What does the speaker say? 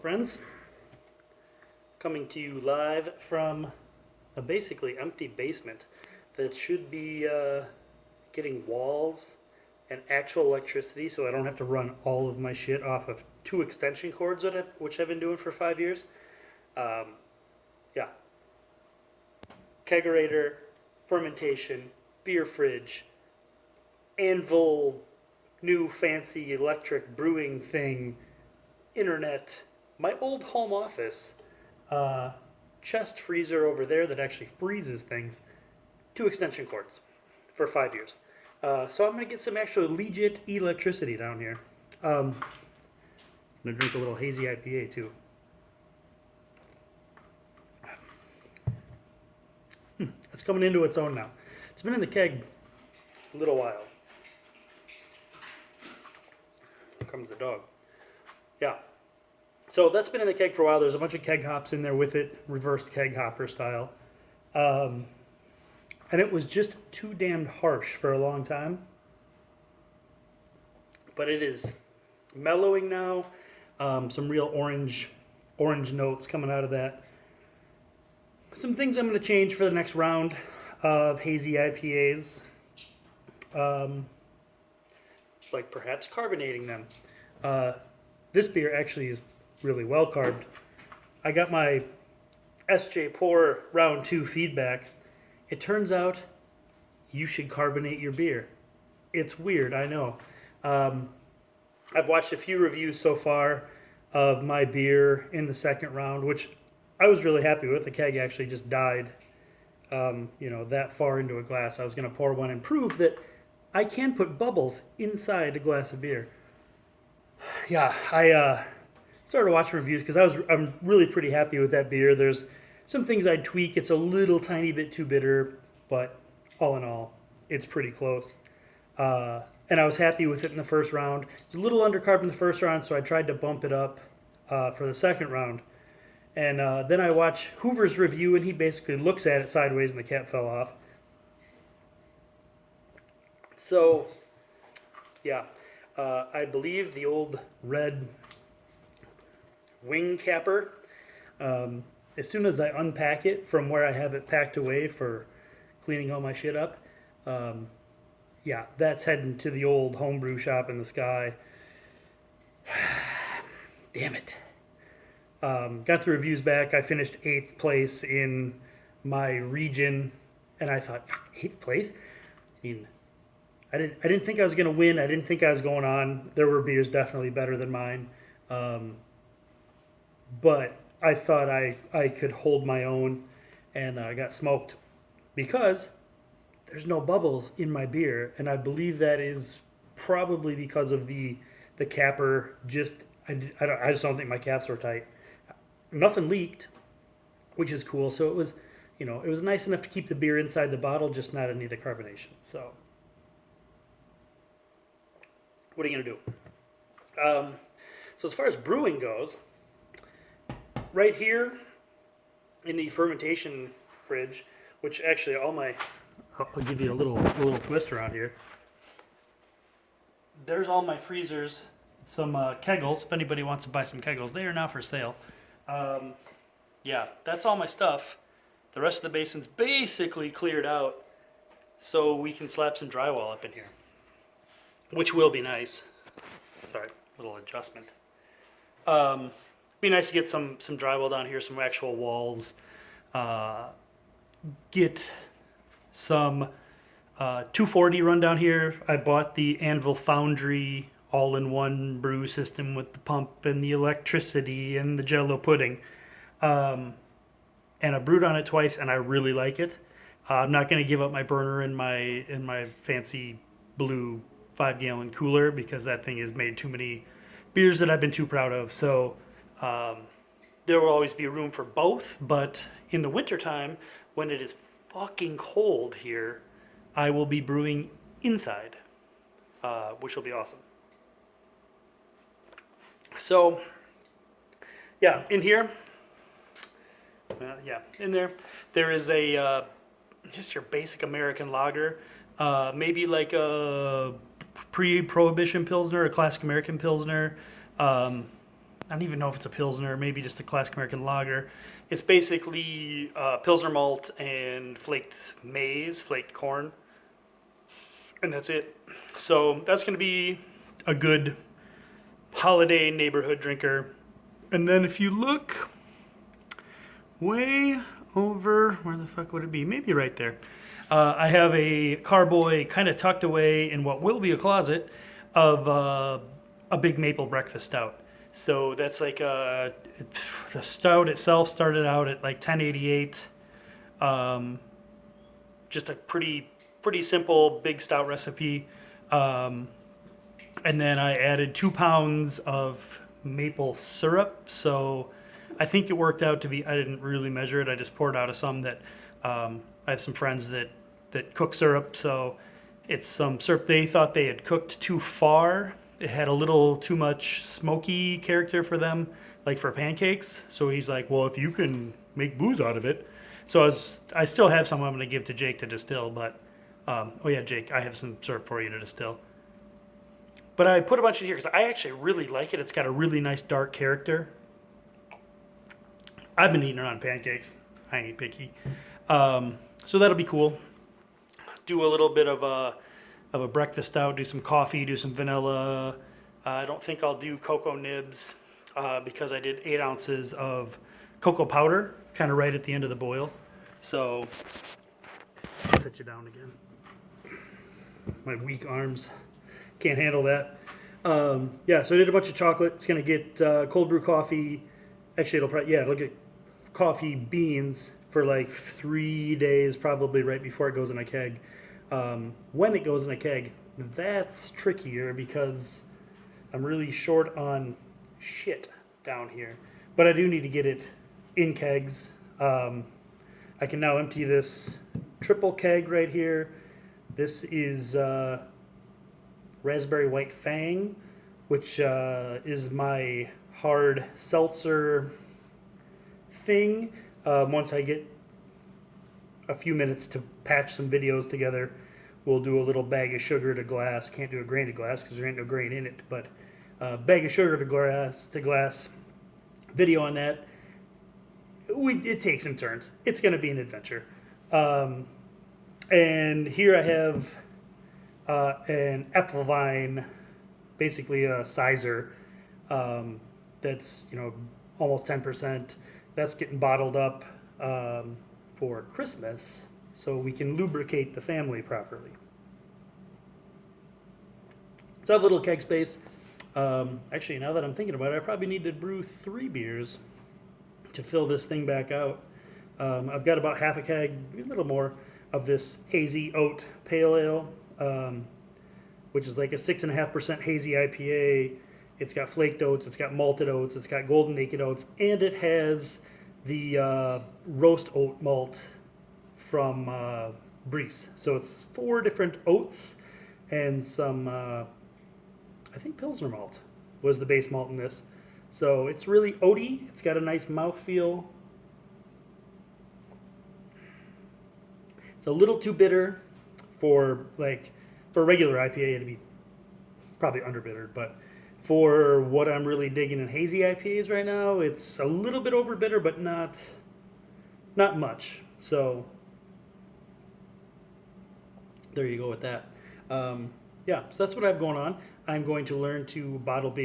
friends. Coming to you live from a basically empty basement that should be getting walls and actual electricity, so I don't have to run all of my shit off of 2 extension cords which I've been doing for 5 years. Yeah. Kegerator, fermentation, beer fridge, anvil, new fancy electric brewing thing, internet, my old home office, chest freezer over there that actually freezes things, 2 extension cords for 5 years. So I'm going to get some actual legit electricity down here. I'm going to drink a little hazy IPA too. It's coming into its own now. It's been in the keg a little while. Here comes the dog. Yeah. So that's been in the keg for a while. There's a bunch of keg hops in there with it, reversed keg hopper style. And it was just too damned harsh for a long time. But it is mellowing now. Some real orange notes coming out of that. Some things I'm going to change for the next round of hazy IPAs. Like perhaps carbonating them. This beer actually is really well carbed. I got my SJ Pour round 2 feedback. It turns out you should carbonate your beer. It's weird, I know. I've watched a few reviews so far of my beer in the second round, which I was really happy with. The keg actually just died, that far into a glass. I was going to pour one and prove that I can put bubbles inside a glass of beer. Yeah, I started watching reviews because I'm really pretty happy with that beer. There's some things I'd tweak. It's a little tiny bit too bitter, but all in all, it's pretty close. And I was happy with it in the first round. It was a little undercarb in the first round, so I tried to bump it up for the second round. And then I watch Hoover's review, and he basically looks at it sideways, and the cap fell off. So, yeah, I believe the old red wing capper, as soon as I unpack it from where I have it packed away for cleaning all my shit up, yeah, that's heading to the old homebrew shop in the sky. Damn it. Got the reviews back. I finished 8th place in my region, and I thought, 8th place? I mean, I didn't think I was going to win. I didn't think I was going on. There were beers definitely better than mine. But I thought I could hold my own, and I got smoked because there's no bubbles in my beer, and I believe that is probably because of the capper. I just don't think my caps were tight. Nothing leaked, which is cool. So it was, it was nice enough to keep the beer inside the bottle, just not any of the carbonation. So what are you gonna do? So as far as brewing goes, right here in the fermentation fridge, which actually I'll give you a little twist around here. There's all my freezers, some kegels. If anybody wants to buy some kegels, they are now for sale. Yeah, that's all my stuff. The rest of the basin's basically cleared out, so we can slap some drywall up in here, which will be nice. Sorry, little adjustment. Be nice to get some drywall down here, some actual walls. Get some 240 run down here. I bought the Anvil Foundry all-in-one brew system with the pump and the electricity and the jello pudding. And I brewed on it twice, and I really like it. I'm not going to give up my burner in my fancy blue 5-gallon cooler because that thing has made too many beers that I've been too proud of. So there will always be room for both, but in the wintertime, when it is fucking cold here, I will be brewing inside, which will be awesome. So, yeah, in here, in there is a just your basic American lager, maybe like a pre-Prohibition Pilsner, a classic American Pilsner, I don't even know if it's a Pilsner, maybe just a classic American lager. It's basically Pilsner malt and flaked maize, flaked corn, and that's it. So that's going to be a good holiday neighborhood drinker. And then if you look way over, where the fuck would it be? Maybe right there. I have a carboy kind of tucked away in what will be a closet of a big maple breakfast stout. So that's like the stout itself started out at like 1088. Just a pretty simple big stout recipe. And then I added 2 pounds of maple syrup. So I think it worked out to be, I didn't really measure it. I just poured out of some that I have some friends that cook syrup. So it's some syrup they thought they had cooked too far. It had a little too much smoky character for them, like for pancakes. So he's like, well, if you can make booze out of it. So I still have some I'm going to give to Jake to distill. But, oh yeah, Jake, I have some syrup for you to distill. But I put a bunch in here because I actually really like it. It's got a really nice dark character. I've been eating it on pancakes. I ain't picky. So that'll be cool. Do a little bit of a breakfast stout, do some coffee, do some vanilla. I don't think I'll do cocoa nibs because I did 8 ounces of cocoa powder kind of right at the end of the boil. So I'll sit you down again. My weak arms can't handle that. Yeah, so I did a bunch of chocolate. It's going to get cold brew coffee. Actually, it'll get coffee beans for like 3 days, probably right before it goes in a keg. When it goes in a keg, that's trickier because I'm really short on shit down here. But I do need to get it in kegs. I can now empty this triple keg right here. This is Raspberry White Fang, which is my hard seltzer thing. Once I get a few minutes to patch some videos together, we'll do a little bag of sugar to glass. Can't do a grain to glass because there ain't no grain in it, but bag of sugar to glass video on that. It takes some turns. It's going to be an adventure. And here I have an Applevine, basically a sizer, that's almost 10%. That's getting bottled up for Christmas so we can lubricate the family properly. So I have a little keg space. Actually, now that I'm thinking about it, I probably need to brew 3 beers to fill this thing back out. I've got about half a keg, a little more, of this hazy oat pale ale, which is like a 6.5% hazy IPA. It's got flaked oats, it's got malted oats, it's got golden naked oats, and it has the roast oat malt from Breeze. So it's 4 different oats and some, I think Pilsner malt was the base malt in this. So it's really oaty. It's got a nice mouthfeel. It's a little too bitter for a regular IPA. It'd be probably underbittered, but for what I'm really digging in hazy IPAs right now, it's a little bit over bitter, but not much. So there you go with that. Yeah, so that's what I have going on. I'm going to learn to bottle beer.